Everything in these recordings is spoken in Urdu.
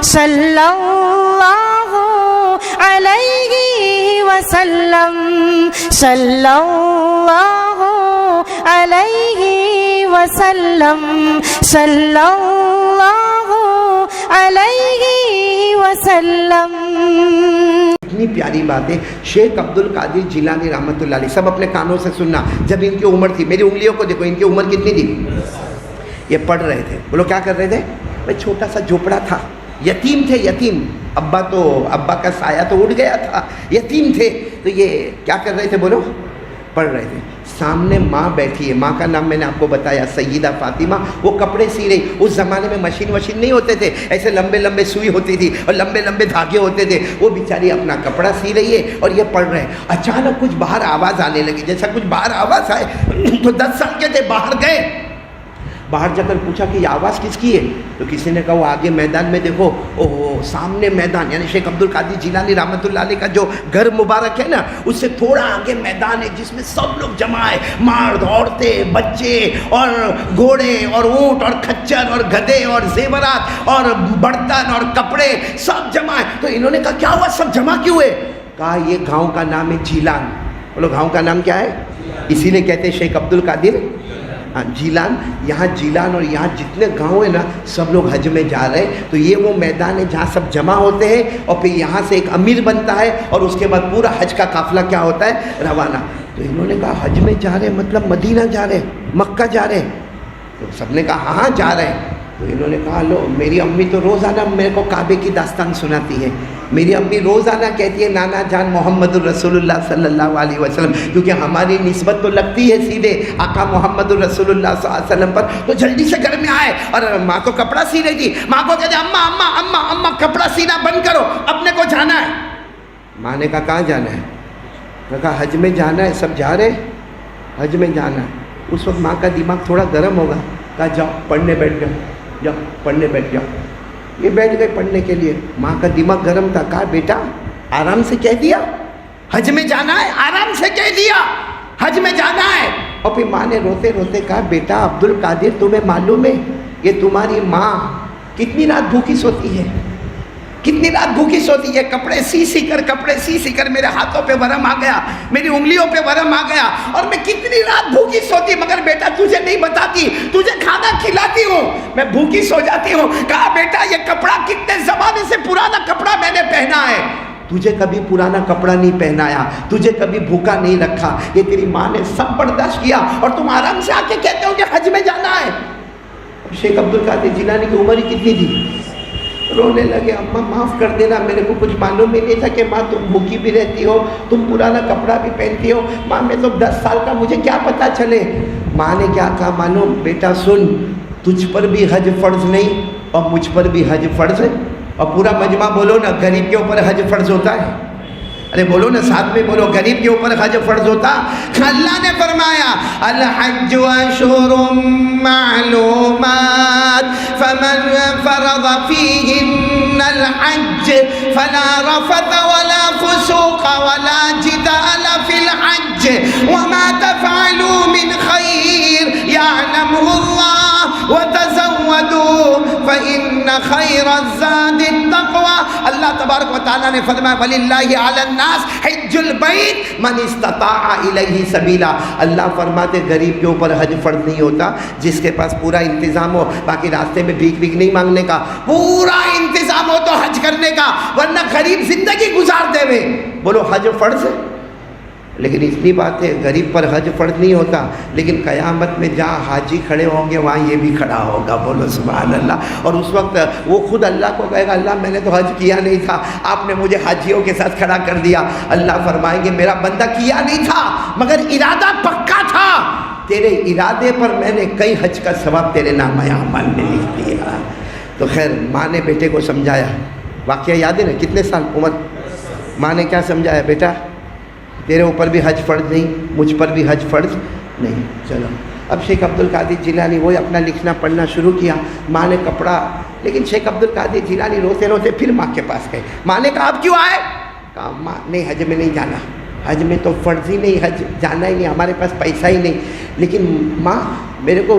صلی اللہ علیہ وسلم صلی اللہ علیہ وسلم صلی اللہ علیہ وسلم۔ اتنی پیاری بات ہے۔ شیخ عبد القادر جیلانی رحمۃ اللہ علیہ، سب اپنے کانوں سے سننا، جب ان کی عمر تھی، میری انگلیوں کو دیکھو، ان کی عمر کتنی تھی؟ یہ پڑھ رہے تھے، بولو کیا کر رہے تھے؟ بھائی چھوٹا سا جھوپڑا تھا، یتیم تھے، یتیم، ابا کا سایہ تو اٹھ گیا تھا، یتیم تھے، تو یہ کیا کر رہے تھے؟ بولو پڑھ رہے تھے۔ سامنے ماں بیٹھی ہے، ماں کا نام میں نے آپ کو بتایا سیدہ فاطمہ، وہ کپڑے سی رہی۔ اس زمانے میں مشین نہیں ہوتے تھے، ایسے لمبے لمبے سوئی ہوتی تھی اور لمبے لمبے دھاگے ہوتے تھے، وہ بیچاری اپنا کپڑا سی رہی ہے اور یہ پڑھ رہے ہیں۔ اچانک کچھ باہر آواز آنے لگی، جیسا کچھ باہر آواز آئے تو 10 سال کے تھے، باہر گئے، باہر جا کر پوچھا کہ یہ آواز کس کی ہے؟ تو کسی نے کہا وہ آگے میدان میں دیکھو، اوہ سامنے میدان، یعنی شیخ عبد القادر جیلانی رحمۃ اللہ علیہ کا جو گھر مبارک ہے نا، اس سے تھوڑا آگے میدان ہے جس میں سب لوگ جمع ہے، مرد، عورتیں، بچے اور گھوڑے اور اونٹ اور کھچر اور گدھے اور زیورات اور برتن اور کپڑے سب جمع ہے۔ تو انہوں نے کہا کیا ہوا، سب جمع کیوں ہوئے؟ کہا یہ گاؤں کا نام ہے جیلان۔ بولو گاؤں کا نام کیا ہے؟ اسی لیے کہتے ہیں شیخ عبد القادر جیلان۔ یہاں جیلان اور یہاں جتنے گاؤں ہیں نا، سب لوگ حج میں جا رہے ہیں، تو یہ وہ میدان ہے جہاں سب جمع ہوتے ہیں، اور پھر یہاں سے ایک امیر بنتا ہے اور اس کے بعد پورا حج کا قافلہ کیا ہوتا ہے؟ روانہ۔ تو انہوں نے کہا حج میں جا رہے ہیں مطلب مدینہ جا رہے ہیں، مکہ جا رہے ہیں؟ تو سب نے کہا ہاں جا رہے ہیں۔ تو انہوں نے کہا لو، میری امی تو روزانہ میرے کو کعبے کی داستان سناتی ہے، میری امی روزانہ کہتی ہے نانا جان محمد الرسول اللہ صلی اللہ علیہ وسلم، کیونکہ ہماری نسبت تو لگتی ہے سیدھے آقا محمد الرسول اللہ صلی اللہ علیہ وسلم پر۔ تو جلدی سے گھر میں آئے اور ماں کو کپڑا سی رہی تھی، ماں کو کہتے اماں اماں اماں اماں کپڑا سینا بند کرو، اپنے کو جانا ہے۔ ماں نے کہا کہاں جانا ہے؟ میں کہا حج میں جانا ہے، سب جا رہے حج میں جانا ہے۔ اس وقت ماں کا دماغ تھوڑا گرم ہوگا، کہا جاؤ پڑھنے بیٹھ جاؤ، جاؤ پڑھنے بیٹھ جاؤ۔ یہ بیٹھ گئے پڑھنے کے لیے، ماں کا دماغ گرم تھا، کہا بیٹا آرام سے کہہ دیا حج میں جانا ہے، آرام سے کہہ دیا حج میں جانا ہے۔ اور پھر ماں نے روتے روتے کہا بیٹا عبد القادر تمہیں معلوم ہے یہ تمہاری ماں کتنی رات بھوکی سوتی ہے، کتنی رات بھوکی سوتی ہے، کپڑے سی کر میرے ہاتھوں پہ ورم آ گیا، میری انگلیوں پہ ورم آ گیا، اور میں کتنی رات بھوکی سوتی، مگر بیٹا تجھے نہیں بتاتی، تجھے کھانا کھلاتی ہوں، میں بھوکی سو جاتی ہوں۔ کہا بیٹا یہ کپڑا کتنے زمانے سے پرانا کپڑا میں نے پہنا ہے، تجھے کبھی پرانا کپڑا نہیں پہنایا، تجھے کبھی بھوکا نہیں رکھا، یہ تیری ماں نے سب برداشت کیا، اور تم آرام سے آ کے کہتے ہو کہ حج میں جانا ہے۔ شیخ عبد القادر جیلانی کی عمر ہی کتنی تھی؟ رونے لگے، اماں معاف کر دینا، میرے کو کچھ معلوم ہی نہیں تھا کہ ماں تم بھوکی بھی رہتی ہو، تم پرانا کپڑا بھی پہنتی ہو، ماں میں تو 10 سال کا، مجھے کیا پتا چلے۔ ماں نے کیا کہا معلوم؟ بیٹا سن، تجھ پر بھی حج فرض نہیں اور مجھ پر بھی حج فرض ہے، اور پورا مجمع بولو نا غریب کے اوپر حج فرض ہوتا ہے، ارے بولو نا ساتھ میں بولو، غریب کے اوپر حج فرض ہوتا۔ اللہ نے فرمایا الحج اشہر معلومات فمن فرض فیہن الحج فلا رفث ولا فسوق ولا جدال فی الحج وما تفعلوا من خیر یعلمہ اللہ وتزودوا فإن خیر الزاد التقوی۔ اللہ تبارک و تعالیٰ نے فرمایا وَلِلَّهِ عَلَى النَّاسِ حِجُّ الْبَيْتِ مَنِ اسْتَطَاعَ إِلَيْهِ سَبِيلًا۔ اللہ فرماتے غریب کے اوپر حج فرض نہیں ہوتا، جس کے پاس پورا انتظام ہو، باقی راستے میں بھیک نہیں مانگنے کا، پورا انتظام ہو تو حج کرنے کا، ورنہ غریب زندگی گزار دے میں۔ بولو حج فرض ہے، لیکن اتنی بات ہے غریب پر حج فرض نہیں ہوتا، لیکن قیامت میں جہاں حاجی کھڑے ہوں گے وہاں یہ بھی کھڑا ہوگا، بولو سبحان اللہ۔ اور اس وقت وہ خود اللہ کو کہے گا اللہ میں نے تو حج کیا نہیں تھا، آپ نے مجھے حاجیوں کے ساتھ کھڑا کر دیا۔ اللہ فرمائیں گے میرا بندہ کیا نہیں تھا مگر ارادہ پکا تھا، تیرے ارادے پر میں نے کئی حج کا ثواب تیرے نامہ اعمال میں لکھ دیا۔ تو خیر ماں نے بیٹے کو سمجھایا، واقعہ یاد ہے نا کتنے سال عمر؟ ماں نے کیا سمجھایا؟ بیٹا تیرے اوپر بھی حج فرض نہیں، مجھ پر بھی حج فرض نہیں، چلو۔ اب شیخ عبد القادر جیلانی وہی اپنا لکھنا پڑھنا شروع کیا، ماں نے کپڑا، لیکن شیخ عبد القادر جیلانی روتے روتے پھر ماں کے پاس گئے۔ ماں نے کہا اب کیوں آئے؟ کہا ماں نہیں حج میں نہیں جانا، حج میں تو فرض ہی نہیں، حج جانا ہی نہیں، ہمارے پاس پیسہ ہی نہیں، لیکن ماں میرے کو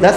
10